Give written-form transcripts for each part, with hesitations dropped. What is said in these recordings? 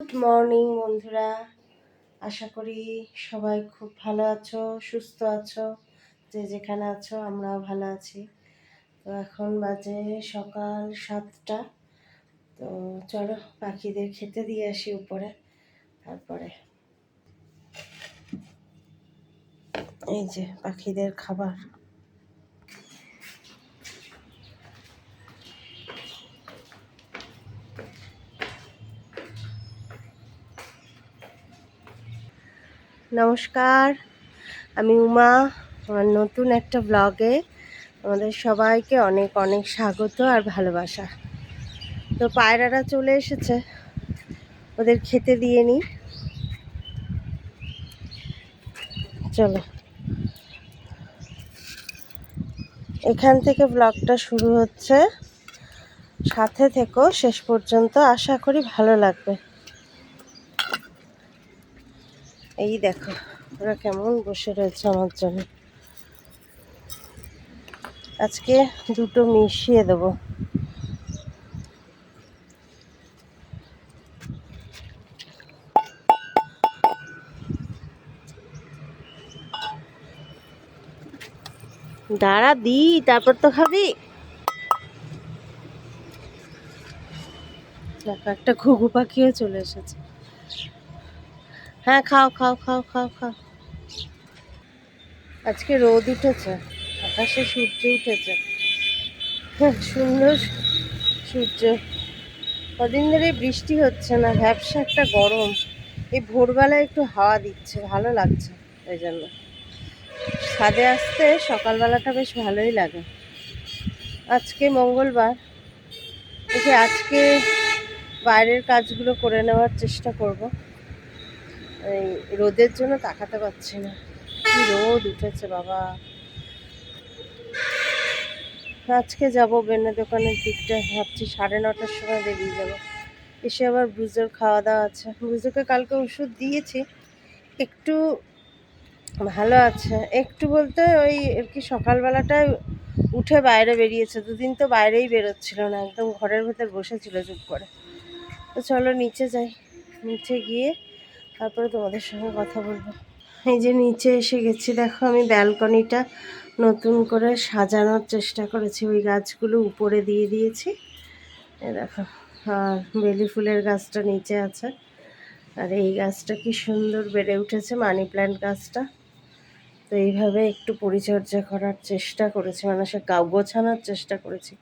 Good morning বন্ধুরা, আশা করি সবাই খুব ভালো আছো, সুস্থ আছো। যে যেখানে আছো আমরাও ভালো আছি। তো এখন বাজে সকাল 7টা। তো চলো পাখিদের খেতে দিয়ে আসি উপরে। তারপরে এই যে পাখিদের খাবার। নমস্কার, আমি উমা। আমার নতুন একটা ব্লগে আমাদের সবাইকে অনেক অনেক স্বাগত আর ভালোবাসা। তো পায়রারা চলে এসেছে, ওদের খেতে দিয়ে নিই। চলো, এখান থেকে ব্লগটা শুরু হচ্ছে, সাথে থেকো শেষ পর্যন্ত, আশা করি ভালো লাগবে। এই দেখো ওরা কেমন বসে রয়েছে আমার জন্য। আজকে দুটো মিশিয়ে দেবো। দাঁড়া দি, তারপর তো খাবি। দেখো একটা ঘুঘু পাখিও চলে এসেছে। হ্যাঁ, খাও খাও খাও খাও খাও। আজকে রোদ উঠেছে, আকাশে সূর্য উঠেছে। হ্যাঁ, সুন্দর সূর্য। কদিন ধরে বৃষ্টি হচ্ছে না, ভ্যাপসা একটা গরম। এই ভোরবেলায় একটু হাওয়া দিচ্ছে, ভালো লাগছে। ওই জন্য ছাদে আসতে সকালবেলাটা বেশ ভালোই লাগে। আজকে মঙ্গলবার, দেখি আজকে বাইরের কাজগুলো করে নেওয়ার চেষ্টা করব। এই রোদের জন্য তাকাতে পারছি না, কি রোদ উঠেছে বাবা। আজকে যাব বেনে দোকানের দিকটা, ভাবছি 9:30টার সময় বেরিয়ে যাব। এসে আবার ব্রুজোর খাওয়া দাওয়া আছে। ব্রুজোকে কালকে ওষুধ দিয়েছি, একটু ভালো আছে। একটু বলতে ওই আর কি, সকালবেলাটায় উঠে বাইরে বেরিয়েছে। দুদিন তো বাইরেই বেরোচ্ছিল না, একদম ঘরের ভেতর বসেছিল চুপ করে। তো চলো নিচে যাই, নিচে গিয়ে তারপরে তোমাদের সঙ্গে কথা বলবো। এই যে নিচে এসে গেছি, দেখো আমি ব্যালকনিটা নতুন করে সাজানোর চেষ্টা করেছি। ওই গাছগুলো উপরে দিয়ে দিয়েছি, এ দেখো। আর বেলি ফুলের গাছটা নিচে আছে। আর এই গাছটা কি সুন্দর বেড়ে উঠেছে, মানি প্ল্যান্ট গাছটা। তো এইভাবে একটু পরিচর্যা করার চেষ্টা করেছি, মানে সে গোছানোর চেষ্টা করেছি।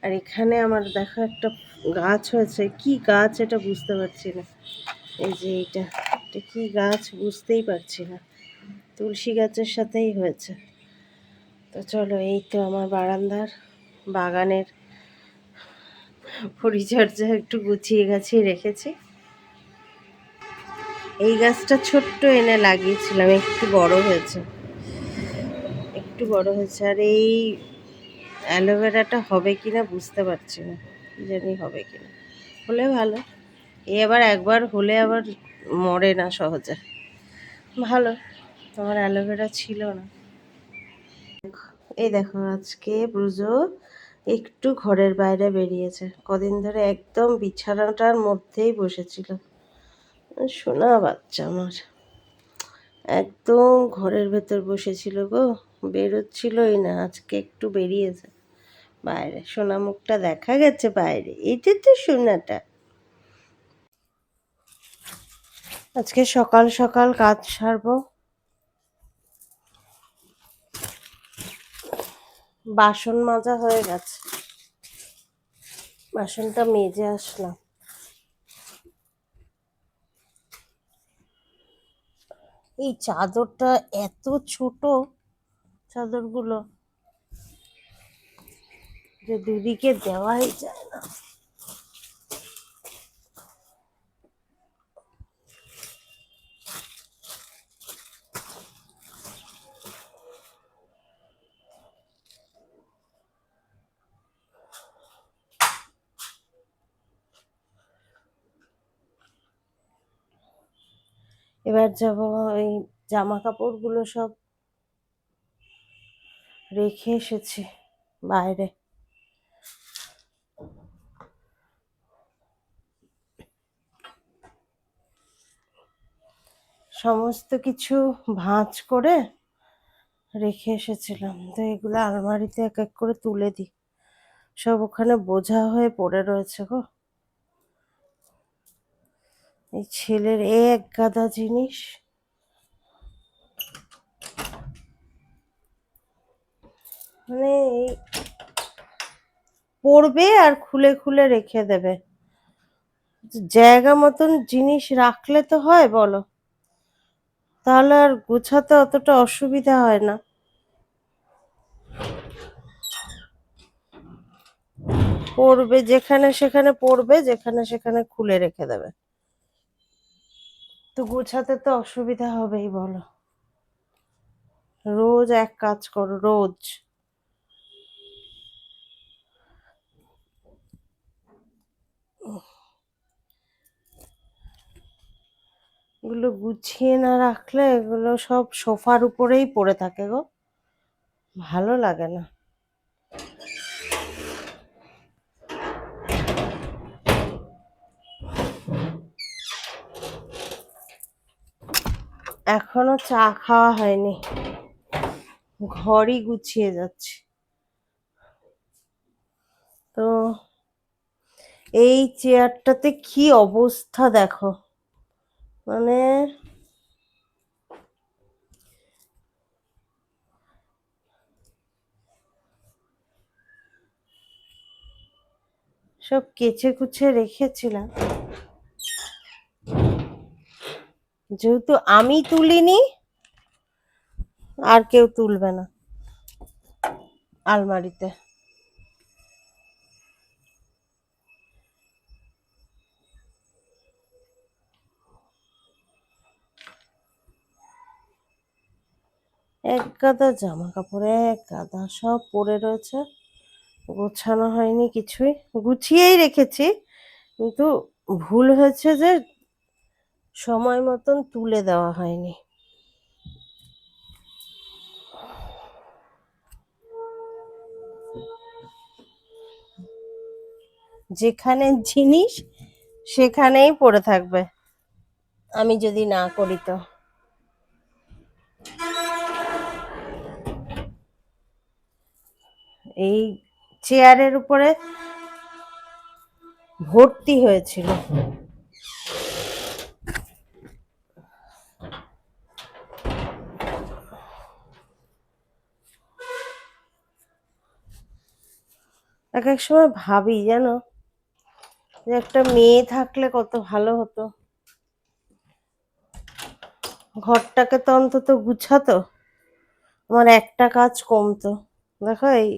আর এখানে আমার দেখো একটা গাছ হয়েছে, কি গাছ এটা বুঝতে পারছি না। এই যে এটা কি গাছ বুঝতেই পারছি না, তুলসী গাছের সাথেই হয়েছে। তো চলো, এই তো আমার বারান্দার বাগানের পরিচর্যা একটু গুছিয়ে গাছিয়ে রেখেছি। এই গাছটা ছোট্ট এনে লাগিয়েছিলাম, একটু বড় হয়েছে, একটু বড় হয়েছে। আর এই অ্যালোভেরাটা হবে কিনা বুঝতে পারছি না, কি জানি হবে কিনা। হলে ভালো। এ আবার একবার হলে আবার মরে না সহজে, ভালো। আমার অ্যালোভেরা ছিল না। এই দেখো আজকে ব্রুজো একটু ঘরের বাইরে বেরিয়েছে। কদিন ধরে একদম বিছানাটার মধ্যেই বসেছিল। সোনা বাচ্চা আমার একদম ঘরের ভেতর বসেছিল গো, বেরোচ্ছিলই না। আজকে একটু বেরিয়েছে বাইরে, সোনা মুখটা দেখা গেছে বাইরে। এটা তো সোনাটা। আজকে সকাল সকাল কাজ সারবো। বাসন মাজা হয়ে গেছে, বাসনটা মেজে আসলাম। এই চাদরটা এত ছোট, চাদরগুলো যে দুদিকে দেওয়াই যায় না। এবার যাব, ওই জামা কাপড়গুলো সব রেখে এসেছি বাইরে। সমস্ত কিছু ভাঁজ করে রেখে এসেছিলাম, তো এগুলো আলমারিতে এক এক করে তুলে দিই। সব ওখানে বোঝা হয়ে পড়ে রয়েছে গো। এই ছেলের এক গাদা জিনিস, মানে এই পড়বে আর খুলে খুলে রেখে দেবে। জায়গা মতন জিনিস রাখলে তো হয় বলো, তাহলে আর গোছাতে অতটা অসুবিধা হয় না। পড়বে যেখানে সেখানে, পড়বে যেখানে সেখানে খুলে রেখে দেবে, তো গোছাতে তো অসুবিধা হবেই বলো। রোজ এক কাজ করো, রোজ। এগুলো গুছিয়ে না রাখলে এগুলো সব সোফার উপরেই পড়ে থাকে গো, ভালো লাগে না। এখনো চা খাওয়া হয়নি, ঘরই গুছিয়ে যাচ্ছে। তো এই চেয়ারটাতে কি অবস্থা দেখো, মানে সব কেচে কুচে রেখেছিলাম, যেহেতু আমি তুলিনি আর কেউ তুলবে না আলমারিতে। এক গাদা জামা কাপড়, এক গাদা সব পড়ে রয়েছে, গোছানো হয়নি কিছুই। গুছিয়েই রেখেছি, কিন্তু ভুল হয়েছে যে সময় মতন তুলে দেওয়া হয়নি। যেখানে জিনিস সেখানেই পড়ে থাকবে আমি যদি না করি তো। এই চেয়ারের উপরে ভর্তি হয়েছিল। এক এক সময় ভাবি জানো, যে একটা মেয়ে থাকলে কত ভালো হতো, ঘরটাকে তো অন্তত গুছাতো, আমার একটা কাজ কমতো। দেখো এই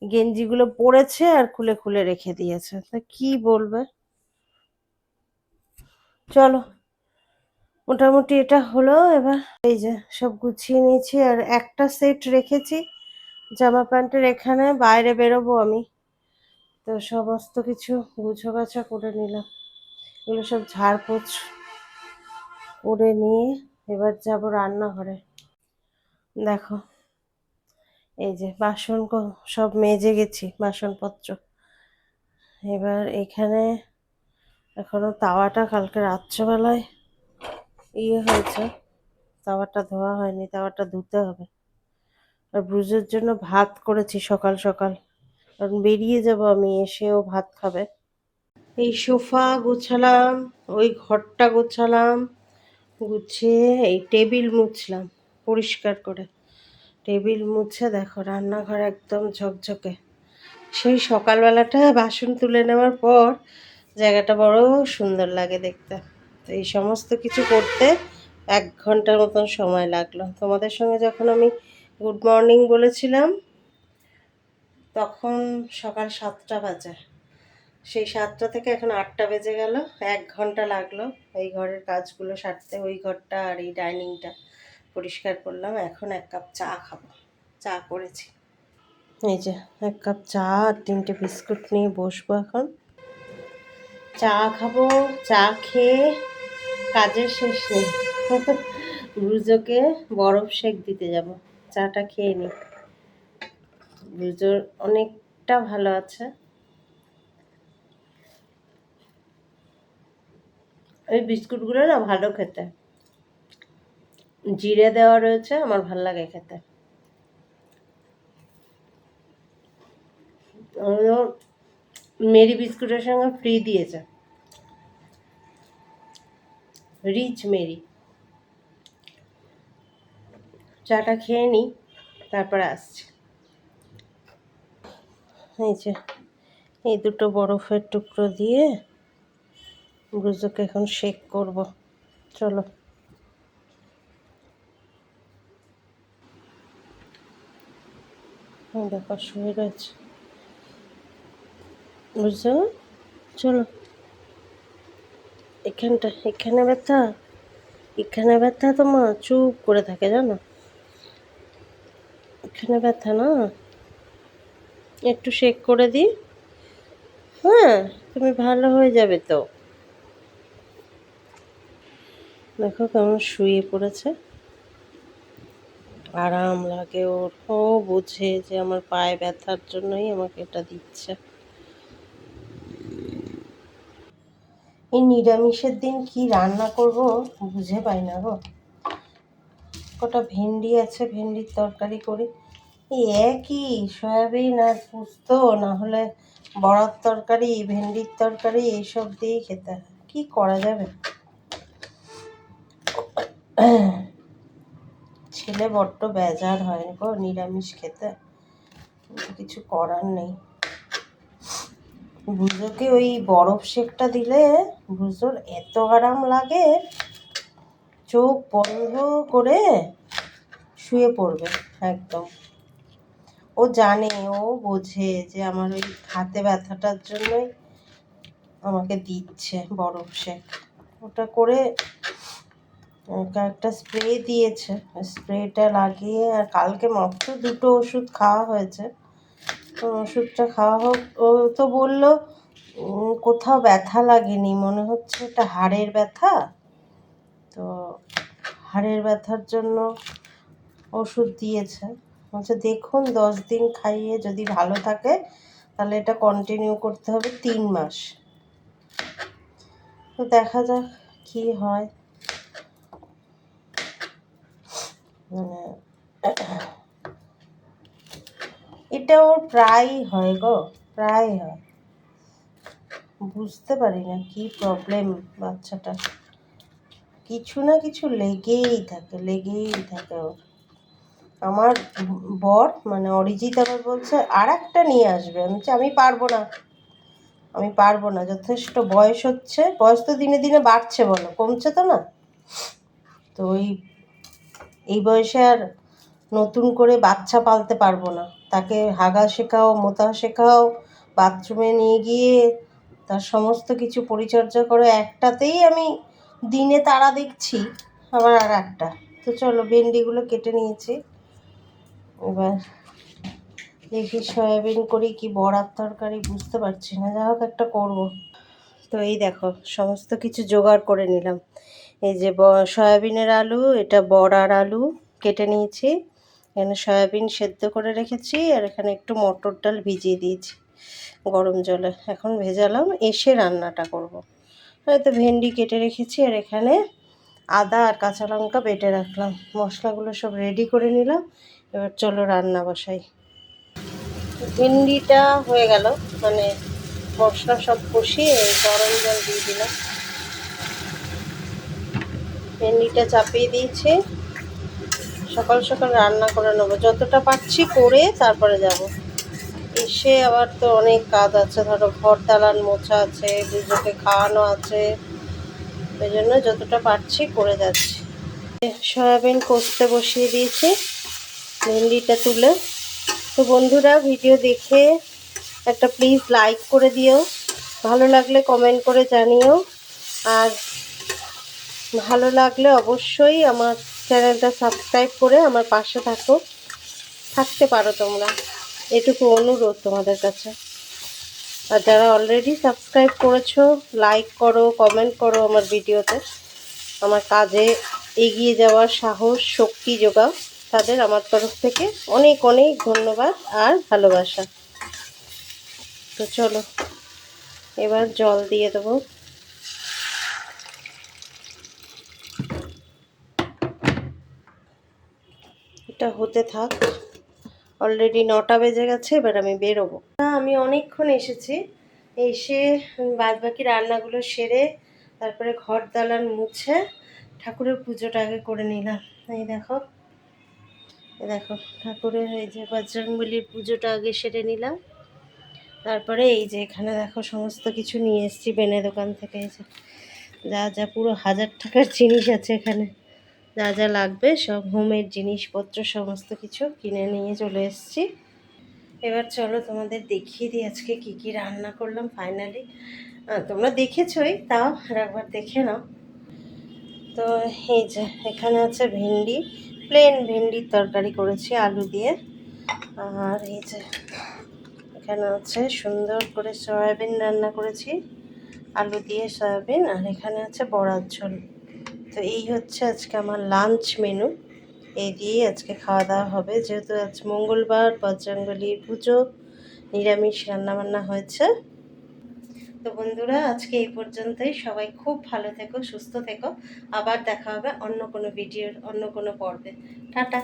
গেঞ্জিগুলো পরেছে আর খুলে খুলে রেখে দিয়েছে, তা কি বলবে। চলো, মোটামুটি এটা হলো এবার। এই যে সব গুছিয়ে নিয়েছি, আর একটা সেট রেখেছি জামা প্যান্টের এখানে, বাইরে বেরোবো আমি, তো সমস্ত কিছু গুছো গাছা করে নিলাম। এগুলো সব ঝাড়পোছ করে নিয়ে এবার যাব রান্নাঘরে। দেখো এই যে সব মেজে গেছি বাসনপত্র। এবার এখানে এখনো তাওয়াটা কালকে রাত্রেবেলায় হয়েছে, তাওয়াটা ধোয়া হয়নি, তাওয়াটা ধুতে হবে। আর ব্রুজের জন্য ভাত করেছি সকাল সকাল, কারণ বেরিয়ে যাব আমি, এসেও ভাত খাবে। এই সোফা গোছালাম, ওই ঘরটা গোছালাম, গুছিয়ে এই টেবিল মুছলাম পরিষ্কার করে। টেবিল মুছে দেখো রান্নাঘর একদম ঝকঝকে। সেই সকালবেলাটা বাসন তুলে নেওয়ার পর জায়গাটা বড় সুন্দর লাগে দেখতে। তো এই সমস্ত কিছু করতে 1 ঘন্টার মতন সময় লাগলো। তোমাদের সঙ্গে যখন আমি গুড মর্নিং বলেছিলাম তখন সকাল 7টা বাজে, সেই 7টা থেকে এখন 8টা বেজে গেল, 1 ঘন্টা লাগলো এই ঘরের কাজগুলো সারতে। ওই ঘরটা আর এই ডাইনিংটা পরিষ্কার করলাম। এখন 1 কাপ চা খাবো, চা করেছি। এই যে 1 কাপ চা আর 3টে বিস্কুট নিয়ে বসবো এখন, চা খাবো। চা খেয়ে কাজের শেষ নেই, ব্রুজোকে বরফ শেক দিতে যাব। চাটা খেয়ে নিই, ব্রুজোর অনেকটা ভালো আছে। এই বিস্কুটগুলো না ভালো খেতে, জিরে দেওয়া রয়েছে, আমার ভাল লাগে খেতে। মেরি বিস্কুটের সঙ্গে ফ্রি দিয়েছে, রিচ মেরি। চাটা খেয়ে নিই, তারপরে আসছি। এই যে এই দুটো বরফের টুকরো দিয়ে ব্রুজোকে এখন শেক করব। চলো। দেখো শুয়ে রয়েছে বুঝছো, চলো। এখানে ব্যথা, এখানে ব্যথা তোমার চুপ করে থাকে জানো, এখানে ব্যথা না, একটু শেক করে দিই, হ্যাঁ তুমি ভালো হয়ে যাবে তো। দেখো কেমন শুয়ে পড়েছে, আরাম লাগে ওর। ও বুঝে যে আমার পায়ে ব্যথার জন্যই আমাকে এটা দিচ্ছে। এই নিরামিষের দিন কি রান্না করব বুঝে পাই না গো। কটা ভেন্ডি আছে, ভেন্ডির তরকারি করি। এই একই সয়াবিন আর পোস্ত, না হলে বড়ার তরকারি, ভেন্ডির তরকারি, এইসব দিয়েই খেতে হয়। কি করা যাবে, ছেলে বড্ড বেজার হয় গো নিরামিষ খেতে, কিন্তু কিছু করার নেই। বুঝোকে ওই বরফ শেকটা দিলে বুঝোর এত আরাম লাগে, চোখ বন্ধ করে শুয়ে পড়বে একদম। ও জানে, ও বোঝে যে আমার ওই হাতে ব্যথাটার জন্যই আমাকে দিচ্ছে বরফ শেক। ওটা করে একটা স্প্রে দিয়েছে, স্প্রেটা লাগিয়ে, আর কালকে মাত্র দুটো ওষুধ খাওয়া হয়েছে, তো ওষুধটা খাওয়া হোক। ও তো বললো কোথাও ব্যথা লাগেনি, মনে হচ্ছে এটা হাড়ের ব্যথা, তো হাড়ের ব্যথার জন্য ওষুধ দিয়েছে। বলছে দেখুন 10 দিন খাইয়ে যদি ভালো থাকে তাহলে এটা কন্টিনিউ করতে হবে 3 মাস। তো দেখা যাক কি হয়। মানে এটা ওর প্রায়ই হয় গো, প্রায় হয়। বুঝতে পারি না কি প্রবলেম বাচ্চাটা, কিছু না কিছু লেগেই থাকে, লেগেই থাকে ওর। আমার বর মানে অরিজিৎ আবার বলছে আর একটা নিয়ে আসবে। আমি বলছি আমি পারবো না, আমি পারবো না, যথেষ্ট বয়স হচ্ছে, বয়স তো দিনে দিনে বাড়ছে, বলো কমছে তো না। তো এই বয়সে আর নতুন করে বাচ্চা পালতে পারবো না, তাকে হাগা শেখাও, মোতা শেখাও, বাথরুমে নিয়ে গিয়ে তার সমস্ত কিছু পরিচর্যা করো, একটাতেই আমি দিনে তারা দেখছি, আবার আর একটা। তো চলো ভেন্ডিগুলো কেটে নিয়েছি, এবার দেখি সয়াবিন করি কি বড়ার তরকারি বুঝতে পারছি না, যা হোক একটা করবো। তো এই দেখো সমস্ত কিছু জোগাড় করে নিলাম। এই যে সয়াবিনের আলু, এটা বড়ার আলু কেটে নিয়েছি, এখানে সয়াবিন সেদ্ধ করে রেখেছি, আর এখানে একটু মটর ডাল ভিজিয়ে দিয়েছি গরম জলে, এখন ভেজালাম, এসে রান্নাটা করব। হয়তো ভেন্ডি কেটে রেখেছি, আর এখানে আদা আর কাঁচা লঙ্কা বেটে রাখলাম, মশলাগুলো সব রেডি করে নিলাম। এবার চলো রান্না বসাই। ভেন্ডিটা হয়ে গেল, মানে মশলা সব কষিয়ে গরম জল দিয়ে দিলাম, ভেন্ডিটা চাপিয়ে দিয়েছি। সকাল সকাল রান্না করে নেবো, যতটা পারছি করে তারপরে যাব। এসে আবার তো অনেক কাজ আছে, ধরো ঘর দালান মোছা আছে, দুজনকে খাওয়ানো আছে, ওই জন্য যতটা পারছি করে যাচ্ছি। সয়াবিন কষতে বসিয়ে দিয়েছি, ভেন্ডিটা তুলে। তো বন্ধুরা ভিডিও দেখে একটা প্লিজ লাইক করে দিও, ভালো লাগলে কমেন্ট করে জানিও, আর ভালো লাগলে অবশ্যই আমার চ্যানেলটা সাবস্ক্রাইব করে আমার পাশে থাকতে পারো তোমরা, এটুকু অনুরোধ তোমাদের কাছে। আর যারা অলরেডি সাবস্ক্রাইব করেছো লাইক করো, কমেন্ট করো আমার ভিডিওতে, আমার কাজে এগিয়ে যাওয়ার সাহস শক্তি যোগাও, তাদের আমার তরফ থেকে অনেক অনেক ধন্যবাদ আর ভালোবাসা। তো চলো এবার জল দিয়ে দেবো। এটা হতে থাক। অলরেডি 9টা বেজে গেছে, এবার আমি বেরোবো। আমি অনেকক্ষণ এসেছি, এসে বাদবাকি রান্নাগুলো সেরে তারপরে ঘর দালান মুছে ঠাকুরের পুজোটা আগে করে নিলাম। এই দেখো, দেখো ঠাকুরের এই যে বজরংবলীর পুজোটা আগে সেরে নিলাম। তারপরে এই যে এখানে দেখো সমস্ত কিছু নিয়ে এসেছি বেনে দোকান থেকে। এই যে যা যা পুরো 1000 টাকার জিনিস আছে এখানে, যা যা লাগবে সব হোমের জিনিসপত্র সমস্ত কিছু কিনে নিয়ে চলে এসেছি। এবার চলো তোমাদের দেখিয়ে দিই আজকে কি কি রান্না করলাম ফাইনালি। তোমরা দেখেছোই, তাও আর একবার দেখে নাও। তো এই যে এখানে আছে ভেন্ডি, প্লেন ভেন্ডির তরকারি করেছি আলু দিয়ে। আর এই যে এখানে আছে সুন্দর করে সয়াবিন রান্না করেছি, আলু দিয়ে সয়াবিন। আর এখানে আছে বড়ার ঝোল। তো এই হচ্ছে আজকে আমার লাঞ্চ মেনু। এই দিয়েই আজকে খাওয়া দাওয়া হবে, যেহেতু আজ মঙ্গলবার, বজরংবলীর পুজো, নিরামিষ রান্নাবান্না হয়েছে। তো বন্ধুরা আজকে এই পর্যন্তই। সবাই খুব ভালো থেকো, সুস্থ থেকো। আবার দেখা হবে অন্য কোনো ভিডিওর অন্য কোনো পর্বে। টাটা।